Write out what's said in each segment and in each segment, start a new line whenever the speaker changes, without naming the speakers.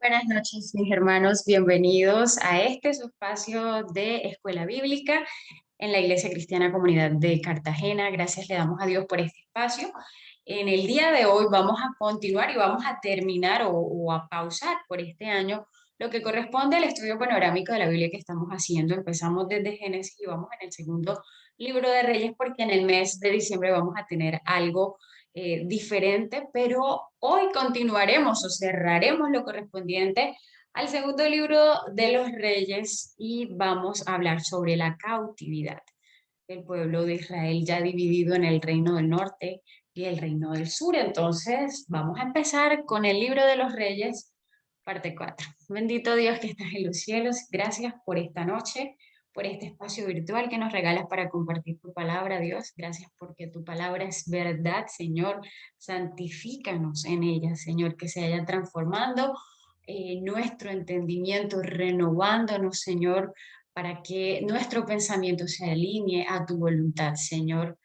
Buenas noches, mis hermanos. Bienvenidos a su espacio de Escuela Bíblica en la Iglesia Cristiana Comunidad de Cartagena. Gracias le damos a Dios por este espacio. En el día de hoy vamos a continuar y vamos a terminar o a pausar por este año lo que corresponde al estudio panorámico de la Biblia que estamos haciendo. Empezamos desde Génesis y vamos en el segundo libro de Reyes porque en el mes de diciembre vamos a tener algo diferente, pero hoy continuaremos o cerraremos lo correspondiente al segundo libro de los Reyes y vamos a hablar sobre la cautividad del pueblo de Israel ya dividido en el reino del norte y el reino del sur. Entonces, vamos a empezar con el libro de los Reyes, parte 4. Bendito Dios que estás en los cielos. Gracias por esta noche, por este espacio virtual que nos regalas para compartir tu palabra, Dios. Gracias porque tu palabra es verdad, Señor. Santifícanos en ella, Señor, que se vaya transformando nuestro entendimiento, renovándonos, Señor, para que nuestro pensamiento se alinee a tu voluntad, Señor,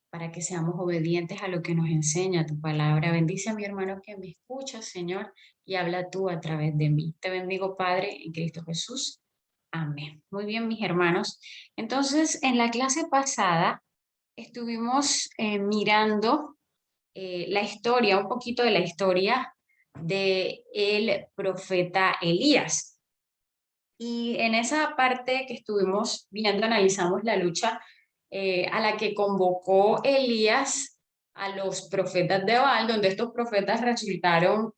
para que seamos obedientes a lo que nos enseña tu palabra. Bendice a mi hermano que me escucha, Señor, y habla tú a través de mí. Te bendigo, Padre, en Cristo Jesús. Amén. Muy bien, mis hermanos. Entonces, en la clase pasada estuvimos mirando la historia, un poquito de la historia de el profeta Elías. Y en esa parte que estuvimos viendo, analizamos la lucha a la que convocó Elías a los profetas de Baal, donde estos profetas resultaron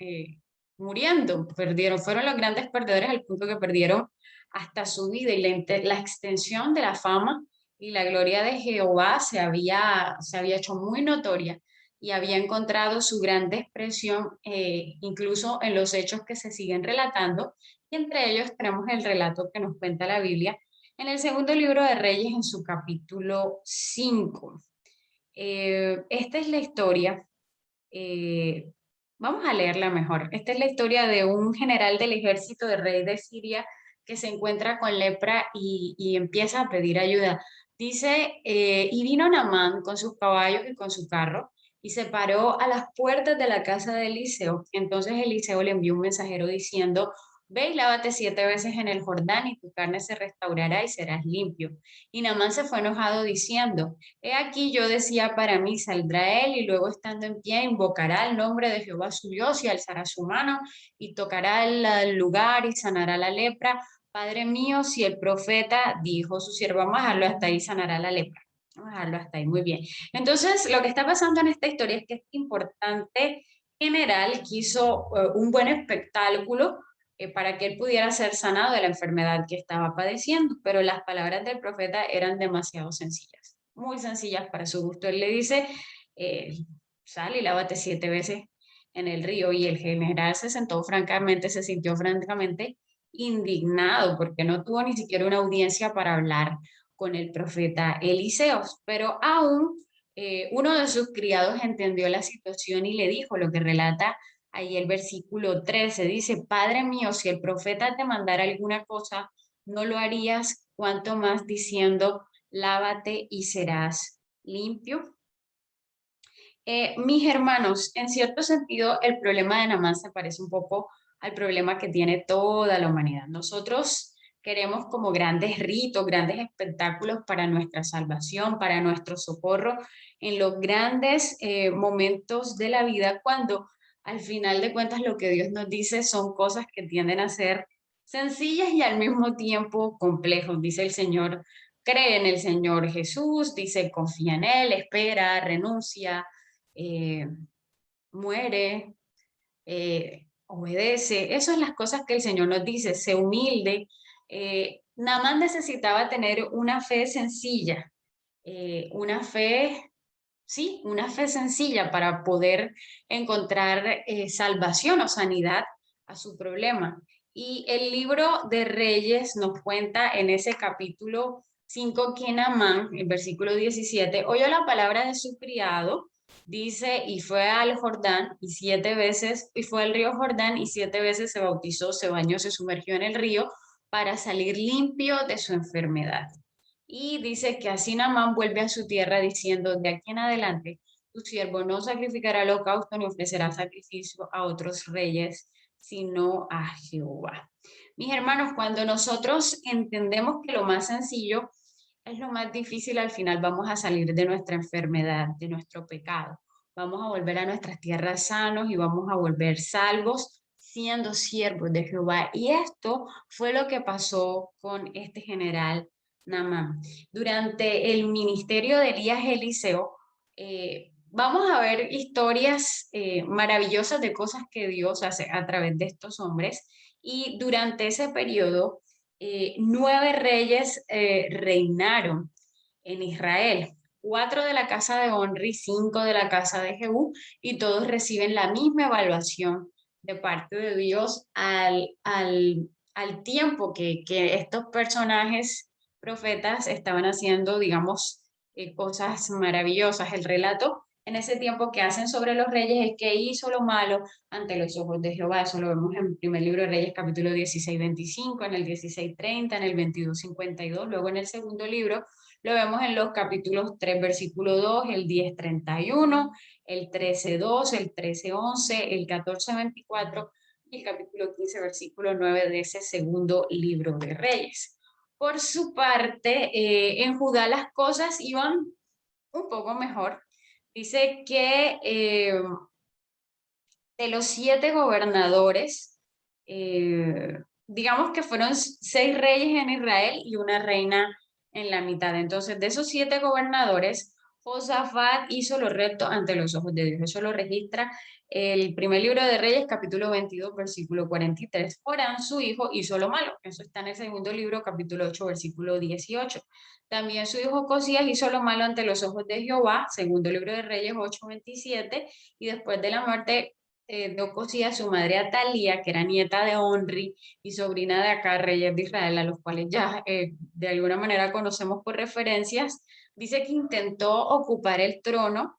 muriendo, perdieron, fueron los grandes perdedores al punto que perdieron hasta su vida y la extensión de la fama y la gloria de Jehová se había hecho muy notoria y había encontrado su gran expresión incluso en los hechos que se siguen relatando y entre ellos tenemos el relato que nos cuenta la Biblia en el segundo libro de Reyes, en su capítulo 5. Esta es la historia, eh, vamos a leerla mejor. Esta es la historia de un general del ejército del rey de Siria que se encuentra con lepra y empieza a pedir ayuda. Dice, y vino Naamán con sus caballos y con su carro y se paró a las puertas de la casa de Eliseo. Entonces Eliseo le envió un mensajero diciendo, ve y lávate 7 veces en el Jordán y tu carne se restaurará y serás limpio. Y Naamán se fue enojado diciendo, he aquí yo decía para mí, saldrá él y luego estando en pie invocará el nombre de Jehová su Dios y alzará su mano y tocará el lugar y sanará la lepra. Padre mío, si el profeta dijo su siervo, vamos a dejarlo hasta ahí, sanará la lepra. Vamos a dejarlo hasta ahí, muy bien. Entonces, lo que está pasando en esta historia es que este importante general quiso un buen espectáculo para que él pudiera ser sanado de la enfermedad que estaba padeciendo, pero las palabras del profeta eran demasiado sencillas, muy sencillas para su gusto. Él le dice, eh, sal y lávate 7 veces en el río, y el general se sintió francamente indignado porque no tuvo ni siquiera una audiencia para hablar con el profeta Eliseo, pero aún uno de sus criados entendió la situación y le dijo lo que relata ahí el versículo 13, dice, Padre mío, si el profeta te mandara alguna cosa, no lo harías, cuanto más diciendo, lávate y serás limpio. Mis hermanos, en cierto sentido, el problema de Naamán se parece un poco al problema que tiene toda la humanidad. Nosotros queremos como grandes ritos, grandes espectáculos para nuestra salvación, para nuestro socorro en los grandes momentos de la vida, cuando al final de cuentas lo que Dios nos dice son cosas que tienden a ser sencillas y al mismo tiempo complejos. Dice el Señor, cree en el Señor Jesús, dice confía en Él, espera, renuncia, eh, muere, obedece. Esas son las cosas que el Señor nos dice, sé humilde. Naamán necesitaba tener una fe sencilla, una fe, sí, una fe sencilla para poder encontrar salvación o sanidad a su problema. Y el libro de Reyes nos cuenta en ese capítulo 5 que Naamán, el versículo 17, oyó la palabra de su criado. Dice, y fue al Jordán y 7 veces, y fue al río Jordán y 7 veces se bautizó, se bañó, se sumergió en el río para salir limpio de su enfermedad. Y dice que así Naamán vuelve a su tierra diciendo, de aquí en adelante, tu siervo no sacrificará holocausto ni ofrecerá sacrificio a otros reyes, sino a Jehová. Mis hermanos, cuando nosotros entendemos que lo más sencillo es lo más difícil, al final vamos a salir de nuestra enfermedad, de nuestro pecado. Vamos a volver a nuestras tierras sanos y vamos a volver salvos siendo siervos de Jehová. Y esto fue lo que pasó con este general Naamán. Durante el ministerio de Elías Eliseo, vamos a ver historias maravillosas de cosas que Dios hace a través de estos hombres. Y durante ese periodo, 9 reyes reinaron en Israel. 4 de la casa de Onri, 5 de la casa de Jehú, y todos reciben la misma evaluación de parte de Dios al tiempo que estos personajes profetas estaban haciendo, digamos, cosas maravillosas. El relato en ese tiempo que hacen sobre los reyes es que hizo lo malo ante los ojos de Jehová. Eso lo vemos en el primer libro de Reyes, capítulo 16:25, en el 16:30, en el 22:52. Luego en el segundo libro lo vemos en los capítulos 3, versículo 2, el 10:31, el 13:2, el 13:11, el 14:24 y el capítulo 15, versículo 9 de ese segundo libro de Reyes. Por su parte, en Judá las cosas iban un poco mejor. Dice que de los 7 gobernadores, digamos que fueron 6 reyes en Israel y una reina en la mitad. Entonces, de esos 7 gobernadores, Josafat hizo lo recto ante los ojos de Dios. Eso lo registra el primer libro de Reyes, capítulo 22, versículo 43. Orán, su hijo, hizo lo malo. Eso está en el segundo libro, capítulo 8, versículo 18. También su hijo Cosías hizo lo malo ante los ojos de Jehová, segundo libro de Reyes 8:27, y después de la muerte de Ocosías, su madre Atalía, que era nieta de Onri y sobrina de acá, reyes de Israel, a los cuales ya de alguna manera conocemos por referencias, dice que intentó ocupar el trono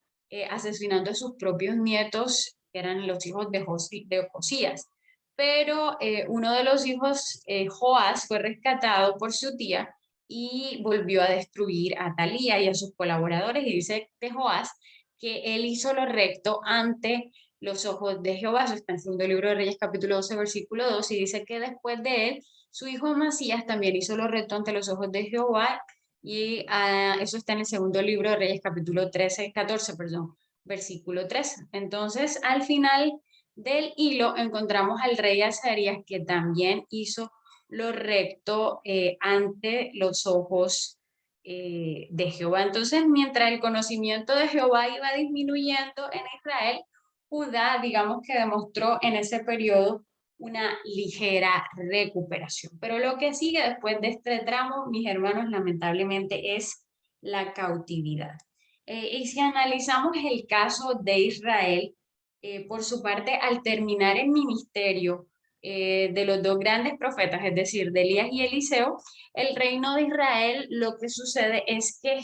asesinando a sus propios nietos, que eran los hijos de Ocosías. Pero uno de los hijos, Joás, fue rescatado por su tía y volvió a destruir a Atalía y a sus colaboradores. Y dice de Joás que él hizo lo recto ante los ojos de Jehová. Eso está en el segundo libro de Reyes, capítulo 12, versículo 2, y dice que después de él, su hijo Amasías también hizo lo recto ante los ojos de Jehová, y eso está en el segundo libro de Reyes, capítulo 14, perdón, versículo 3. Entonces, al final del hilo encontramos al rey Azarías, que también hizo lo recto ante los ojos de Jehová. Entonces, mientras el conocimiento de Jehová iba disminuyendo en Israel, Judá, digamos que demostró en ese periodo una ligera recuperación. Pero lo que sigue después de este tramo, mis hermanos, lamentablemente es la cautividad. Y si analizamos el caso de Israel, por su parte, al terminar el ministerio de los 2 grandes profetas, es decir, de Elías y Eliseo, el reino de Israel, lo que sucede es que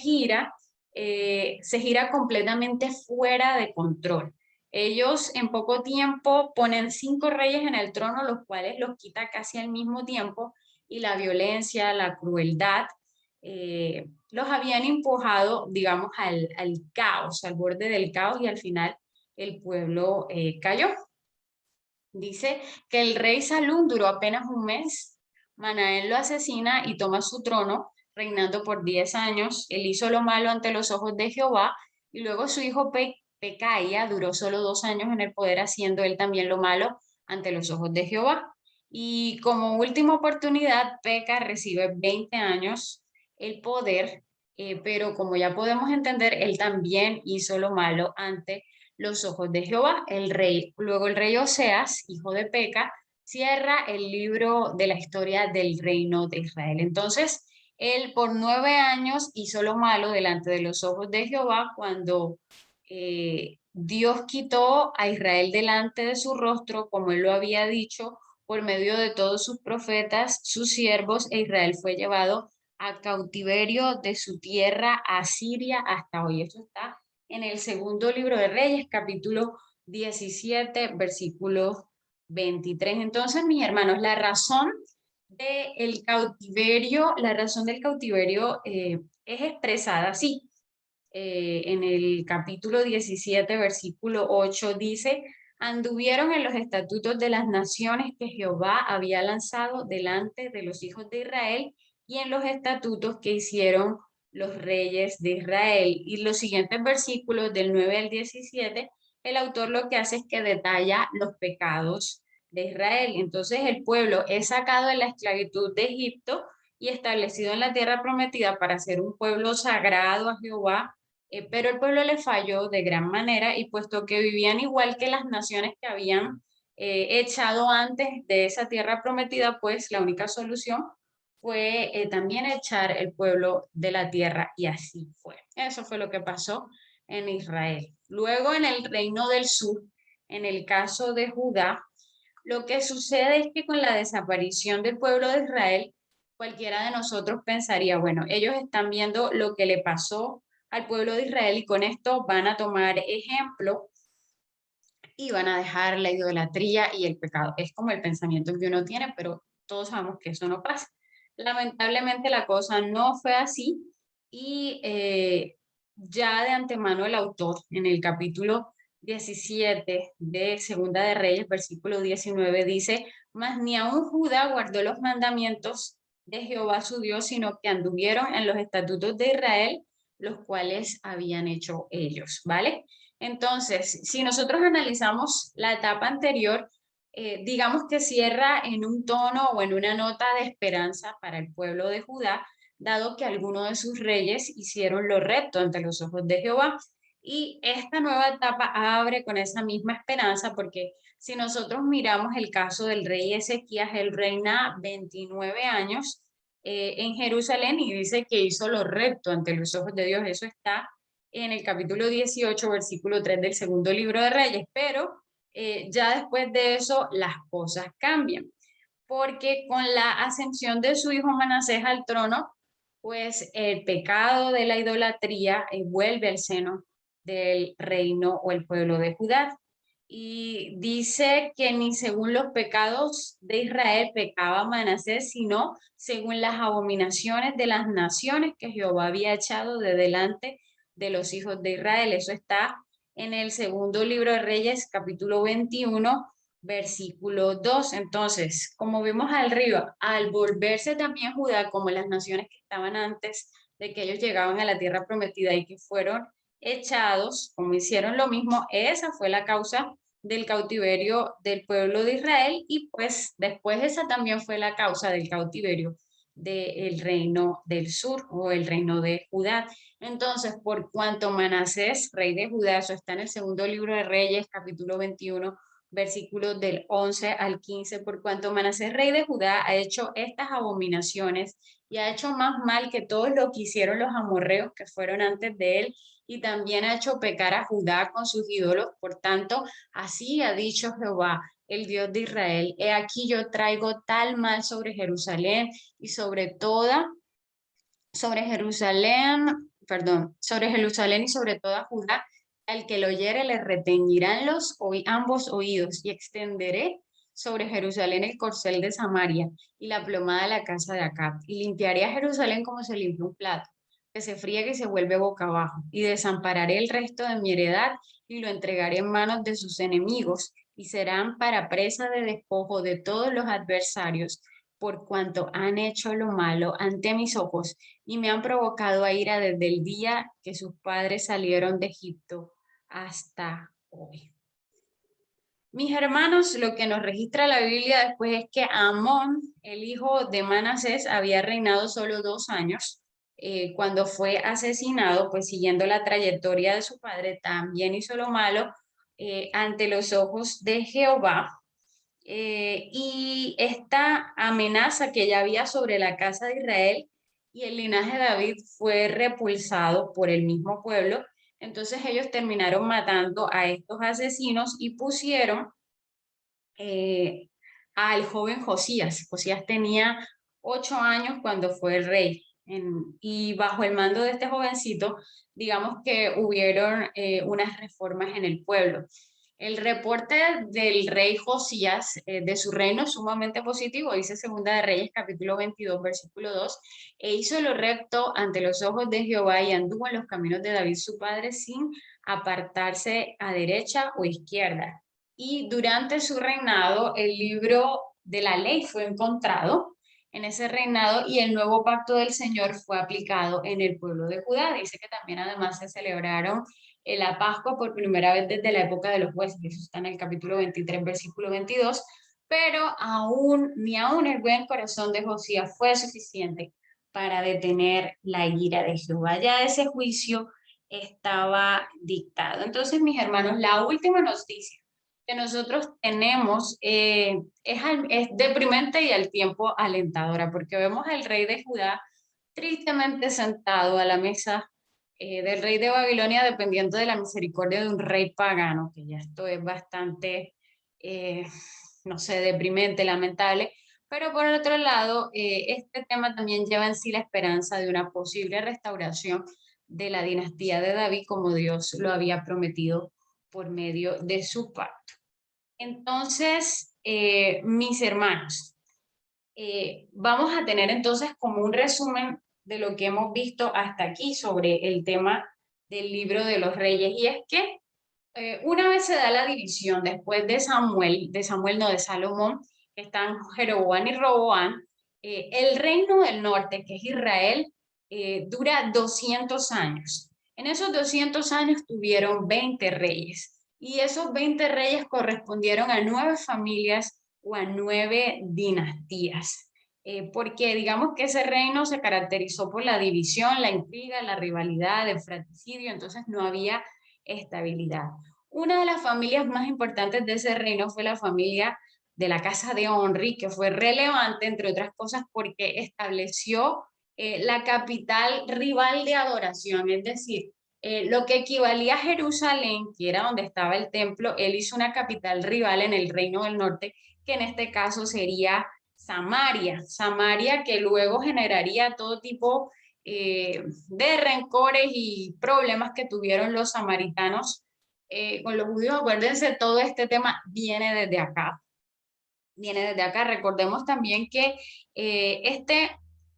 se gira completamente fuera de control. Ellos en poco tiempo ponen 5 reyes en el trono, los cuales los quita casi al mismo tiempo, y la violencia, la crueldad, los habían empujado, digamos, al caos, al borde del caos, y al final el pueblo cayó. Dice que el rey Salún duró apenas un mes. Manaén lo asesina y toma su trono, reinando por 10 años. Él hizo lo malo ante los ojos de Jehová, y luego su hijo Pecaía duró solo 2 años en el poder, haciendo él también lo malo ante los ojos de Jehová. Y como última oportunidad, Peca recibe 20 años el poder, pero como ya podemos entender, él también hizo lo malo ante los ojos de Jehová. El rey, luego el rey Oseas, hijo de Peca, cierra el libro de la historia del reino de Israel. Entonces, él por 9 años hizo lo malo delante de los ojos de Jehová, cuando Dios quitó a Israel delante de su rostro, como él lo había dicho, por medio de todos sus profetas, sus siervos, e Israel fue llevado a cautiverio de su tierra a Siria hasta hoy. Esto está en el segundo libro de Reyes, capítulo 17, versículo 23. Entonces, mis hermanos, la razón del cautiverio es expresada así. En el capítulo 17, versículo 8 dice: anduvieron en los estatutos de las naciones que Jehová había lanzado delante de los hijos de Israel y en los estatutos que hicieron los reyes de Israel. Y los siguientes versículos del 9 al 17, el autor lo que hace es que detalla los pecados de Israel. Entonces el pueblo es sacado de la esclavitud de Egipto y establecido en la tierra prometida para ser un pueblo sagrado a Jehová, pero el pueblo le falló de gran manera y puesto que vivían igual que las naciones que habían echado antes de esa tierra prometida, pues la única solución fue también echar el pueblo de la tierra y así fue. Eso fue lo que pasó en Israel. Luego en el reino del sur, en el caso de Judá, lo que sucede es que con la desaparición del pueblo de Israel, cualquiera de nosotros pensaría, bueno, ellos están viendo lo que le pasó al pueblo de Israel y con esto van a tomar ejemplo y van a dejar la idolatría y el pecado. Es como el pensamiento que uno tiene, pero todos sabemos que eso no pasa. Lamentablemente la cosa no fue así y ya de antemano el autor en el capítulo 17 de Segunda de Reyes, versículo 19, dice, mas ni aun Judá guardó los mandamientos de Jehová su Dios, sino que anduvieron en los estatutos de Israel, los cuales habían hecho ellos, ¿vale? Entonces, si nosotros analizamos la etapa anterior, digamos que cierra en un tono o en una nota de esperanza para el pueblo de Judá, dado que algunos de sus reyes hicieron lo recto ante los ojos de Jehová. Y esta nueva etapa abre con esa misma esperanza, porque si nosotros miramos el caso del rey Ezequías, él reina 29 años en Jerusalén y dice que hizo lo recto ante los ojos de Dios. Eso está en el capítulo 18, versículo 3 del segundo libro de Reyes, pero ya después de eso las cosas cambian, porque con la ascensión de su hijo Manasés al trono, pues el pecado de la idolatría vuelve al seno del reino o el pueblo de Judá. Y dice que ni según los pecados de Israel pecaba Manasés, sino según las abominaciones de las naciones que Jehová había echado de delante de los hijos de Israel. Eso está en el segundo libro de Reyes, capítulo 21, versículo 2. Entonces, como vimos arriba, al volverse también Judá como las naciones que estaban antes de que ellos llegaban a la tierra prometida y que fueron echados, como hicieron lo mismo, esa fue la causa del cautiverio del pueblo de Israel y pues después esa también fue la causa del cautiverio del reino del sur o el reino de Judá. Entonces, por cuanto Manasés, rey de Judá, eso está en el segundo libro de Reyes, capítulo 21, versículos del 11 al 15, por cuanto Manasés, rey de Judá, ha hecho estas abominaciones y ha hecho más mal que todos lo que hicieron los amorreos que fueron antes de él, y también ha hecho pecar a Judá con sus ídolos. Por tanto, así ha dicho Jehová, el Dios de Israel, he aquí yo traigo tal mal sobre Jerusalén y sobre Jerusalén, perdón, sobre Jerusalén y sobre toda Judá, al que lo oyere le reteñirán ambos oídos, y extenderé sobre Jerusalén el corcel de Samaria y la plomada de la casa de Acab, y limpiaré a Jerusalén como se limpia un plato, que se friega y se vuelve boca abajo, y desampararé el resto de mi heredad y lo entregaré en manos de sus enemigos, y serán para presa de despojo de todos los adversarios, por cuanto han hecho lo malo ante mis ojos y me han provocado a ira desde el día que sus padres salieron de Egipto hasta hoy. Mis hermanos, lo que nos registra la Biblia después es que Amón, el hijo de Manasés, había reinado solo 2 años. Cuando fue asesinado, pues siguiendo la trayectoria de su padre, también hizo lo malo ante los ojos de Jehová. Y esta amenaza que ya había sobre la casa de Israel y el linaje de David fue repulsado por el mismo pueblo. Entonces ellos terminaron matando a estos asesinos y pusieron eh, al joven Josías. Josías tenía 8 años cuando fue el rey. Y bajo el mando de este jovencito, digamos que hubieron unas reformas en el pueblo. El reporte del rey Josías de su reino es sumamente positivo, dice Segunda de Reyes capítulo 22 versículo 2, e hizo lo recto ante los ojos de Jehová y anduvo en los caminos de David su padre sin apartarse a derecha o izquierda. y durante su reinado el libro de la ley fue encontrado en ese reinado y el nuevo pacto del Señor fue aplicado en el pueblo de Judá. Dice que también además se celebraron la Pascua por primera vez desde la época de los jueces, eso está en el capítulo 23, versículo 22, pero ni aún el buen corazón de Josías fue suficiente para detener la ira de Jehová. Ya ese juicio estaba dictado. Entonces, mis hermanos, la última noticia que nosotros tenemos es deprimente y al tiempo alentadora, porque vemos al rey de Judá tristemente sentado a la mesa del rey de Babilonia, dependiendo de la misericordia de un rey pagano, que ya esto es bastante, eh, no sé, deprimente, lamentable. Pero por otro lado, este tema también lleva en sí la esperanza de una posible restauración de la dinastía de David, como Dios lo había prometido por medio de su pacto. Entonces, mis hermanos, vamos a tener entonces como un resumen de lo que hemos visto hasta aquí sobre el tema del libro de los reyes. Y es que una vez se da la división después de Samuel no, de Salomón, que están Jeroboam y Roboam, el reino del norte, que es Israel, dura 200 años. En esos 200 años tuvieron 20 reyes y esos 20 reyes correspondieron a 9 familias o a 9 dinastías. Porque digamos que ese reino se caracterizó por la división, la intriga, la rivalidad, el fratricidio, entonces no había estabilidad. Una de las familias más importantes de ese reino fue la familia de la casa de Onri, que fue relevante, entre otras cosas, porque estableció la capital rival de adoración, es decir, lo que equivalía a Jerusalén, que era donde estaba el templo, él hizo una capital rival en el reino del norte, que en este caso sería Samaria. Samaria que luego generaría todo tipo de rencores y problemas que tuvieron los samaritanos con los judíos. Acuérdense, todo este tema viene desde acá. Viene desde acá. Recordemos también que este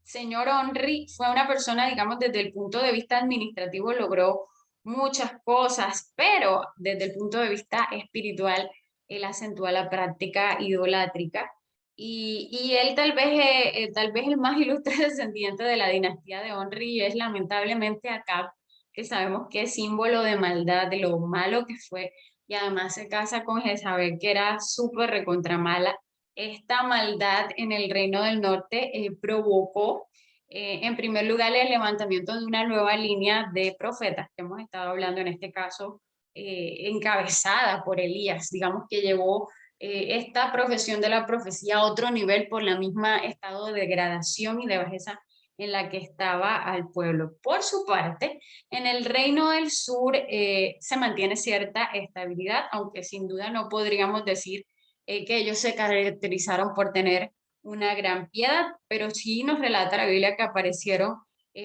señor Onri fue una persona, digamos, desde el punto de vista administrativo logró muchas cosas, pero desde el punto de vista espiritual, él acentúa la práctica idolátrica. Y él tal vez el más ilustre descendiente de la dinastía de Onri es lamentablemente Acab, que sabemos que es símbolo de maldad, de lo malo que fue, y además se casa con Jezabel, que era súper recontra mala. Esta maldad en el reino del norte provocó, en primer lugar, el levantamiento de una nueva línea de profetas, que hemos estado hablando en este caso, encabezada por Elías, digamos que llevó esta profesión de la profecía a otro nivel por la misma estado de degradación y de bajeza en la que estaba al pueblo. Por su parte, en el reino del sur se mantiene cierta estabilidad, aunque sin duda no podríamos decir que ellos se caracterizaron por tener una gran piedad, pero sí nos relata la Biblia que aparecieron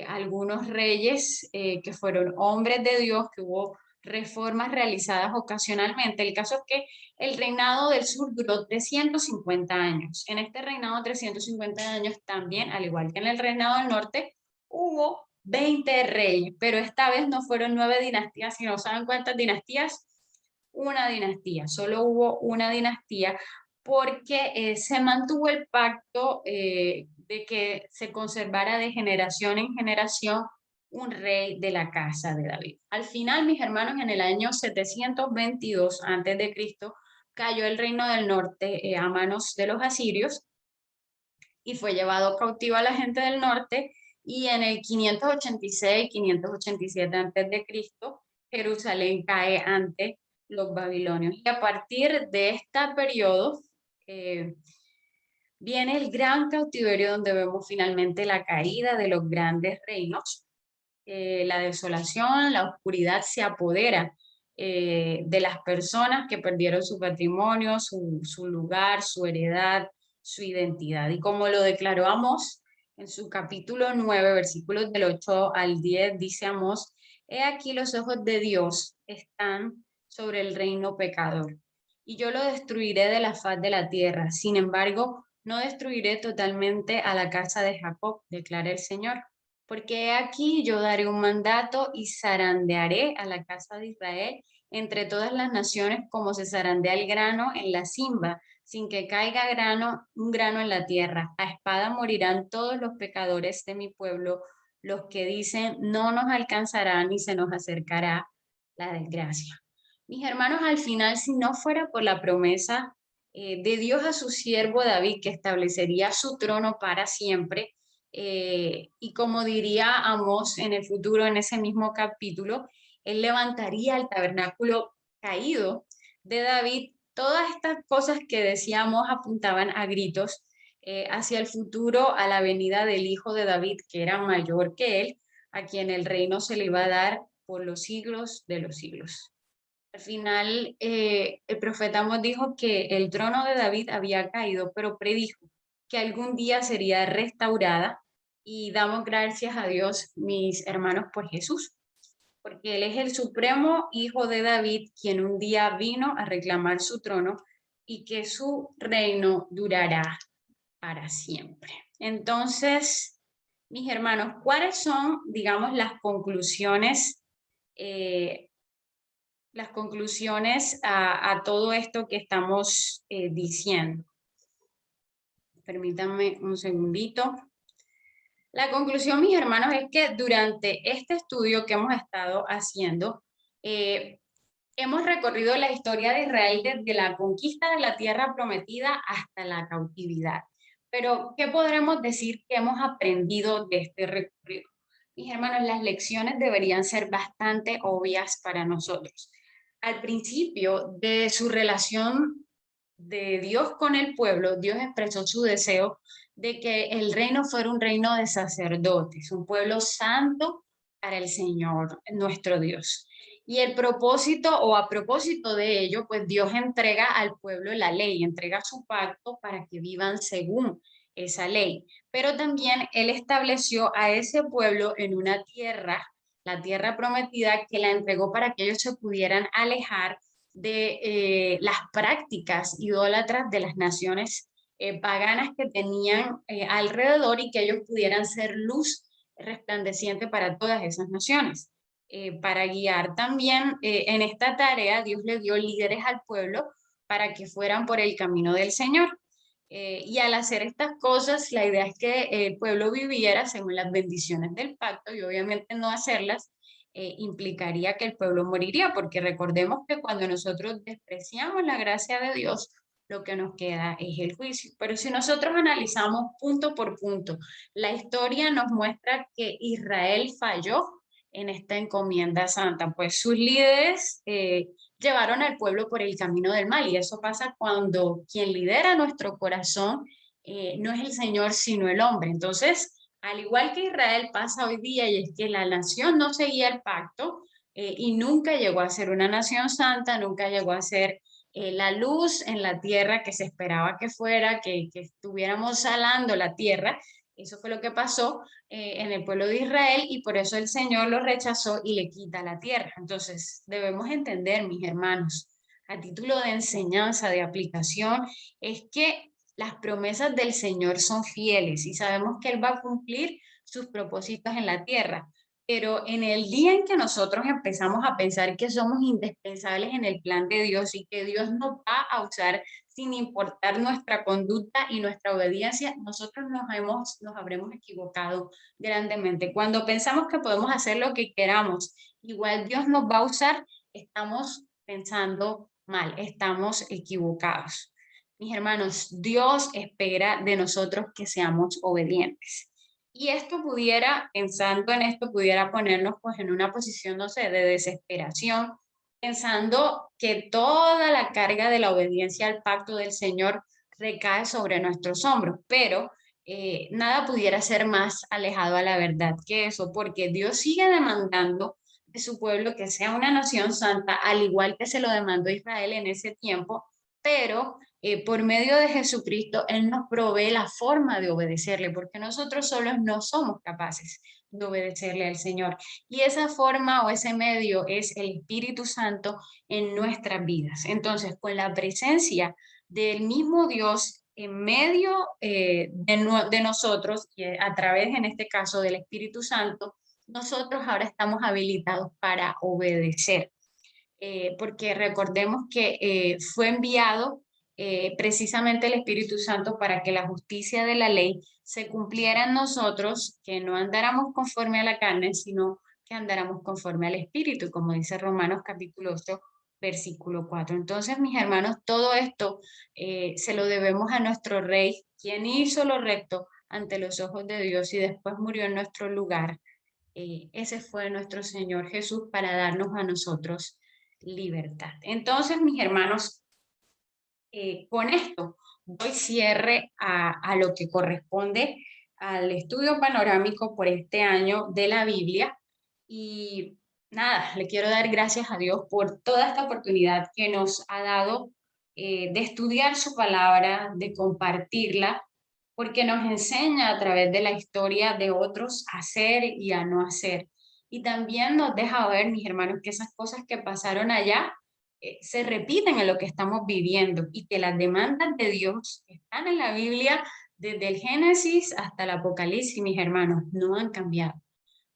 algunos reyes que fueron hombres de Dios, que hubo reformas realizadas ocasionalmente. El caso es que el reinado del sur duró 350 años. En este reinado de 350 años también, al igual que en el reinado del norte, hubo 20 reyes, pero esta vez no fueron 9 dinastías, sino ¿saben cuántas dinastías? Una dinastía, solo hubo una dinastía porque se mantuvo el pacto de que se conservara de generación en generación un rey de la casa de David. Al final, mis hermanos, en el año 722 a.C., cayó el reino del norte a manos de los asirios y fue llevado cautivo a la gente del norte, y en el 586, 587 a.C., Jerusalén cae ante los babilonios. Y a partir de este periodo eh, viene el gran cautiverio donde vemos finalmente la caída de los grandes reinos, la desolación, la oscuridad se apodera de las personas que perdieron su patrimonio, su lugar, su heredad, su identidad. Y como lo declaró Amós en su capítulo 9, versículos del 8 al 10, dice Amós: he aquí los ojos de Dios están sobre el reino pecador, y yo lo destruiré de la faz de la tierra. Sin embargo, no destruiré totalmente a la casa de Jacob, declara el Señor, porque aquí yo daré un mandato y zarandearé a la casa de Israel entre todas las naciones como se zarandea el grano en la simba, sin que caiga un grano en la tierra. A espada morirán todos los pecadores de mi pueblo, los que dicen, no nos alcanzará ni se nos acercará la desgracia. Mis hermanos, al final, si no fuera por la promesa de Dios a su siervo David, que establecería su trono para siempre, y como diría Amós en el futuro, en ese mismo capítulo, él levantaría el tabernáculo caído de David. Todas estas cosas que decíamos apuntaban a gritos hacia el futuro, a la venida del hijo de David, que era mayor que él, a quien el reino se le iba a dar por los siglos de los siglos. Al final, el profeta Amós dijo que el trono de David había caído, pero predijo que algún día sería restaurada, y damos gracias a Dios, mis hermanos, por Jesús, porque Él es el supremo hijo de David, quien un día vino a reclamar su trono y que su reino durará para siempre. Entonces, mis hermanos, ¿cuáles son, digamos, eh, las conclusiones a todo esto que estamos diciendo? Permítanme un segundito. La conclusión, mis hermanos, es que durante este estudio que hemos estado haciendo, eh, hemos recorrido la historia de Israel desde la conquista de la tierra prometida hasta la cautividad. Pero, ¿qué podremos decir que hemos aprendido de este recorrido? Mis hermanos, las lecciones deberían ser bastante obvias para nosotros. Al principio de su relación de Dios con el pueblo, Dios expresó su deseo de que el reino fuera un reino de sacerdotes, un pueblo santo para el Señor, nuestro Dios. Y el propósito, o a propósito de ello, pues Dios entrega al pueblo la ley, entrega su pacto para que vivan según esa ley. Pero también Él estableció a ese pueblo en una tierra, la tierra prometida, que la entregó para que ellos se pudieran alejar de las prácticas idólatras de las naciones paganas que tenían alrededor, y que ellos pudieran ser luz resplandeciente para todas esas naciones. Para guiar también en esta tarea, Dios le dio líderes al pueblo para que fueran por el camino del Señor. Y al hacer estas cosas, la idea es que el pueblo viviera según las bendiciones del pacto, y obviamente no hacerlas implicaría que el pueblo moriría, porque recordemos que cuando nosotros despreciamos la gracia de Dios, lo que nos queda es el juicio. Pero si nosotros analizamos punto por punto, la historia nos muestra que Israel falló en esta encomienda santa, pues sus líderes llevaron al pueblo por el camino del mal, y eso pasa cuando quien lidera nuestro corazón no es el Señor, sino el hombre. Entonces, al igual que Israel pasa hoy día, y es que la nación no seguía el pacto y nunca llegó a ser una nación santa, nunca llegó a ser la luz en la tierra que se esperaba que fuera, que estuviéramos salando la tierra. Eso fue lo que pasó en el pueblo de Israel, y por eso el Señor lo rechazó y le quita la tierra. Entonces, debemos entender, mis hermanos, a título de enseñanza, de aplicación, es que las promesas del Señor son fieles y sabemos que Él va a cumplir sus propósitos en la tierra. Pero en el día en que nosotros empezamos a pensar que somos indispensables en el plan de Dios y que Dios nos va a usar sin importar nuestra conducta y nuestra obediencia, nosotros nos habremos equivocado grandemente. Cuando pensamos que podemos hacer lo que queramos, igual Dios nos va a usar, estamos pensando mal, estamos equivocados. Mis hermanos, Dios espera de nosotros que seamos obedientes. Y esto pudiera, pensando en esto, pudiera ponernos pues en una posición, no sé, de desesperación, pensando que toda la carga de la obediencia al pacto del Señor recae sobre nuestros hombros, pero nada pudiera ser más alejado a la verdad que eso, porque Dios sigue demandando de su pueblo que sea una nación santa, al igual que se lo demandó Israel en ese tiempo, pero por medio de Jesucristo, Él nos provee la forma de obedecerle, porque nosotros solos no somos capaces de obedecerle al Señor. Y esa forma o ese medio es el Espíritu Santo en nuestras vidas. Entonces, con la presencia del mismo Dios en medio de nosotros, y a través, en este caso, del Espíritu Santo, nosotros ahora estamos habilitados para obedecer. porque recordemos que fue enviado precisamente el Espíritu Santo para que la justicia de la ley se cumpliera en nosotros, que no andáramos conforme a la carne, sino que andáramos conforme al Espíritu, como dice Romanos capítulo 8, versículo 4. Entonces, mis hermanos, todo esto se lo debemos a nuestro Rey, quien hizo lo recto ante los ojos de Dios y después murió en nuestro lugar. Ese fue nuestro Señor Jesús para darnos a nosotros libertad. Entonces, mis hermanos, con esto doy cierre a lo que corresponde al estudio panorámico por este año de la Biblia. Y nada, le quiero dar gracias a Dios por toda esta oportunidad que nos ha dado de estudiar su palabra, de compartirla, porque nos enseña a través de la historia de otros a hacer y a no hacer. Y también nos deja ver, mis hermanos, que esas cosas que pasaron allá se repiten en lo que estamos viviendo y que las demandas de Dios están en la Biblia desde el Génesis hasta el Apocalipsis, mis hermanos, no han cambiado.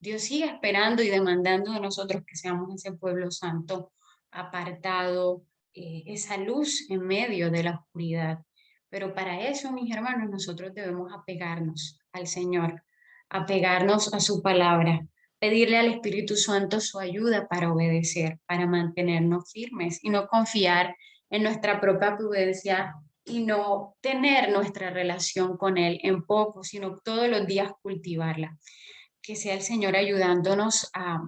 Dios sigue esperando y demandando de nosotros que seamos ese pueblo santo, apartado, esa luz en medio de la oscuridad. Pero para eso, mis hermanos, nosotros debemos apegarnos al Señor, apegarnos a su palabra, pedirle al Espíritu Santo su ayuda para obedecer, para mantenernos firmes y no confiar en nuestra propia prudencia y no tener nuestra relación con Él en poco, sino todos los días cultivarla. Que sea el Señor ayudándonos a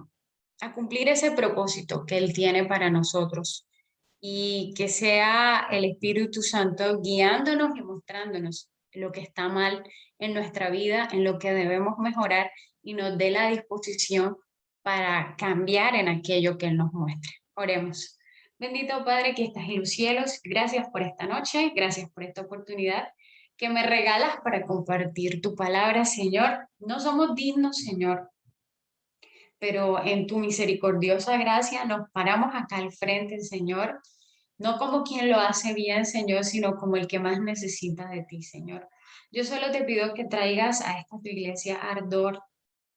cumplir ese propósito que Él tiene para nosotros y que sea el Espíritu Santo guiándonos y mostrándonos lo que está mal en nuestra vida, en lo que debemos mejorar y nos dé la disposición para cambiar en aquello que Él nos muestre. Oremos. Bendito Padre que estás en los cielos, gracias por esta noche, gracias por esta oportunidad que me regalas para compartir tu palabra, Señor. No somos dignos, Señor, pero en tu misericordiosa gracia nos paramos acá al frente, Señor, no como quien lo hace bien, Señor, sino como el que más necesita de ti, Señor. Yo solo te pido que traigas a esta tu iglesia ardor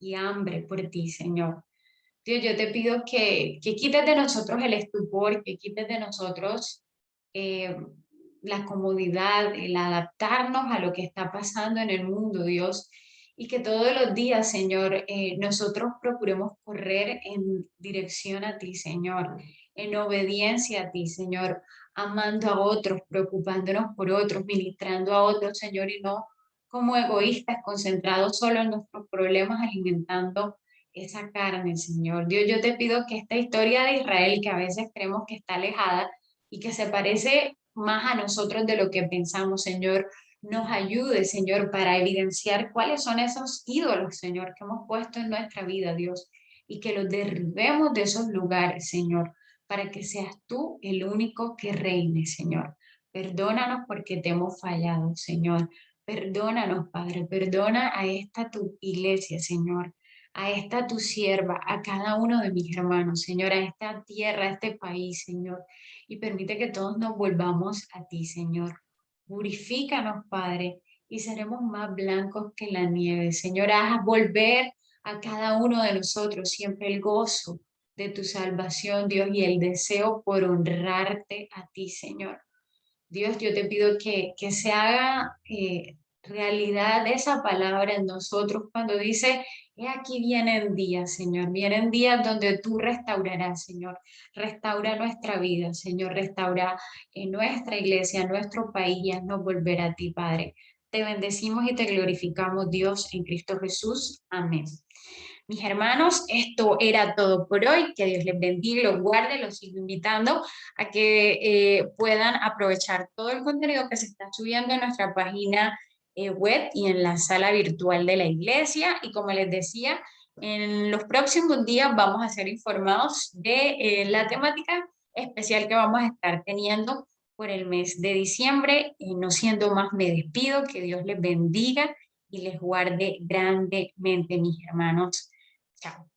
y hambre por ti, Señor. Dios, yo te pido que quites de nosotros el estupor, que quites de nosotros eh, la comodidad, el adaptarnos a lo que está pasando en el mundo, Dios, y que todos los días, Señor, nosotros procuremos correr en dirección a ti, Señor, en obediencia a ti, Señor, amando a otros, preocupándonos por otros, ministrando a otros, Señor, y no como egoístas, concentrados solo en nuestros problemas, alimentando esa carne, Señor. Dios, yo te pido que esta historia de Israel, que a veces creemos que está alejada y que se parece más a nosotros de lo que pensamos, Señor, nos ayude, Señor, para evidenciar cuáles son esos ídolos, Señor, que hemos puesto en nuestra vida, Dios, y que los derribemos de esos lugares, Señor, para que seas tú el único que reine, Señor. Perdónanos porque te hemos fallado, Señor. Perdónanos, Padre. Perdona a esta tu iglesia, Señor, a esta tu sierva, a cada uno de mis hermanos, Señor, a esta tierra, a este país, Señor, y permite que todos nos volvamos a ti, Señor. Purifícanos, Padre, y seremos más blancos que la nieve. Señor, haz volver a cada uno de nosotros siempre el gozo de tu salvación, Dios, y el deseo por honrarte a ti, Señor. Dios, yo te pido que se haga realidad esa palabra en nosotros cuando dice, he aquí vienen días, Señor, vienen días donde tú restaurarás, Señor, restaura nuestra vida, Señor, restaura en nuestra iglesia, nuestro país y haznos volver a ti, Padre. Te bendecimos y te glorificamos, Dios, en Cristo Jesús. Amén. Mis hermanos, esto era todo por hoy. Que Dios les bendiga y los guarde. Los sigo invitando a que puedan aprovechar todo el contenido que se está subiendo en nuestra página web y en la sala virtual de la iglesia. Y como les decía, en los próximos días vamos a ser informados de la temática especial que vamos a estar teniendo por el mes de diciembre. No siendo más, me despido. Que Dios les bendiga y les guarde grandemente, mis hermanos. Chao.